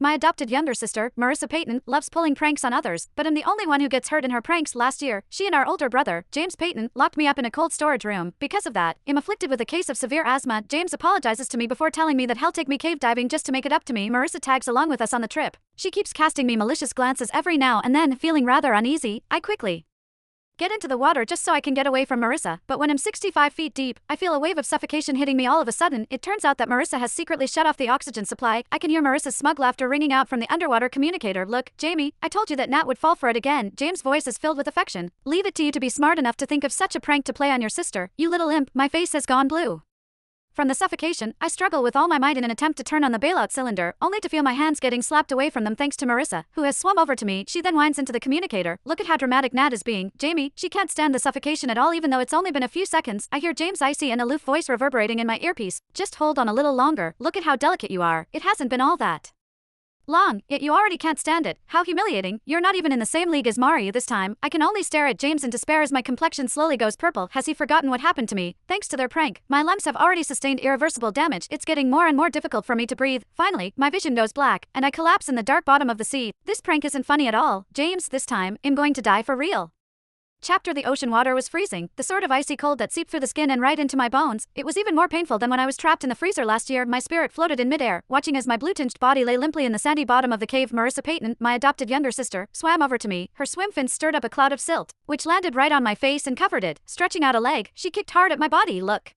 My adopted younger sister, Marissa Payton, loves pulling pranks on others, but I'm the only one who gets hurt in her pranks. Last year, she and our older brother, James Payton, locked me up in a cold storage room. Because of that, I'm afflicted with a case of severe asthma. James apologizes to me before telling me that he'll take me cave diving just to make it up to me. Marissa tags along with us on the trip. She keeps casting me malicious glances every now and then. Feeling rather uneasy, I quickly get into the water just so I can get away from Marissa, but when I'm 65 feet deep, I feel a wave of suffocation hitting me all of a sudden. It turns out that Marissa has secretly shut off the oxygen supply. I can hear Marissa's smug laughter ringing out from the underwater communicator. Look, Jamie, I told you that Nat would fall for it again. James' voice is filled with affection. Leave it to you to be smart enough to think of such a prank to play on your sister. You little imp. My face has gone blue. From the suffocation, I struggle with all my might in an attempt to turn on the bailout cylinder, only to feel my hands getting slapped away from them thanks to Marissa, who has swum over to me. She then whines into the communicator. Look at how dramatic Nat is being. Jamie, she can't stand the suffocation at all even though it's only been a few seconds. I hear James' icy and aloof voice reverberating in my earpiece. Just hold on a little longer. Look at how delicate you are. It hasn't been all that long, yet you already can't stand it. How humiliating. You're not even in the same league as Mari this time. I can only stare at James in despair as my complexion slowly goes purple. Has he forgotten what happened to me? Thanks to their prank, my lungs have already sustained irreversible damage. It's getting more and more difficult for me to breathe. Finally, my vision goes black, and I collapse in the dark bottom of the sea. This prank isn't funny at all. James, this time, I'm going to die for real. Chapter The ocean water was freezing, the sort of icy cold that seeped through the skin and right into my bones. It was even more painful than when I was trapped in the freezer last year. My spirit floated in midair, watching as my blue-tinged body lay limply in the sandy bottom of the cave. Marissa Payton, my adopted younger sister, swam over to me. Her swim fins stirred up a cloud of silt, which landed right on my face and covered it. Stretching out a leg, she kicked hard at my body. Look,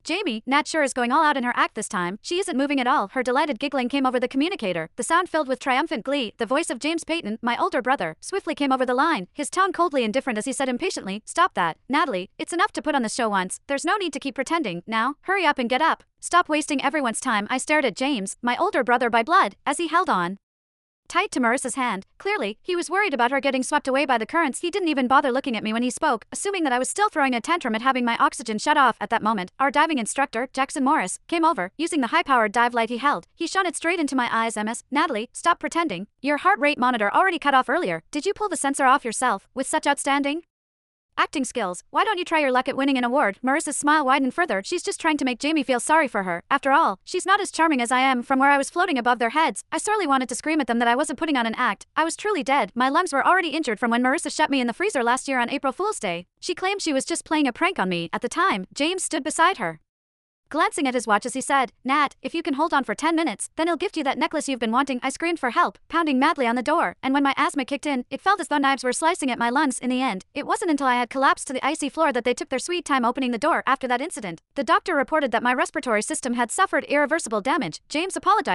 Jamie, Nat sure is going all out in her act this time. She isn't moving at all. Her delighted giggling came over the communicator, the sound filled with triumphant glee. The voice of James Payton, my older brother, swiftly came over the line, his tone coldly indifferent as he said impatiently, Stop that, Natalie, it's enough to put on the show once. There's no need to keep pretending. Now, hurry up and get up. Stop wasting everyone's time. I stared at James, my older brother by blood, as he held on tight to Marissa's hand. Clearly, he was worried about her getting swept away by the currents. He didn't even bother looking at me when he spoke, assuming that I was still throwing a tantrum at having my oxygen shut off. At that moment, our diving instructor, Jackson Morris, came over, using the high-powered dive light he held. He shone it straight into my eyes. Natalie, stop pretending. Your heart rate monitor already cut off earlier. Did you pull the sensor off yourself? With such outstanding acting skills, why don't you try your luck at winning an award? Marissa's smile widened further. She's just trying to make Jamie feel sorry for her. After all, she's not as charming as I am. From where I was floating above their heads, I sorely wanted to scream at them that I wasn't putting on an act. I was truly dead. My lungs were already injured from when Marissa shut me in the freezer last year on April Fool's Day. She claimed she was just playing a prank on me. At the time, James stood beside her, glancing at his watch as he said, Nat, if you can hold on for 10 minutes, then he'll gift you that necklace you've been wanting. I screamed for help, pounding madly on the door, and when my asthma kicked in, it felt as though knives were slicing at my lungs. In the end, it wasn't until I had collapsed to the icy floor that they took their sweet time opening the door. After that incident, the doctor reported that my respiratory system had suffered irreversible damage. James apologized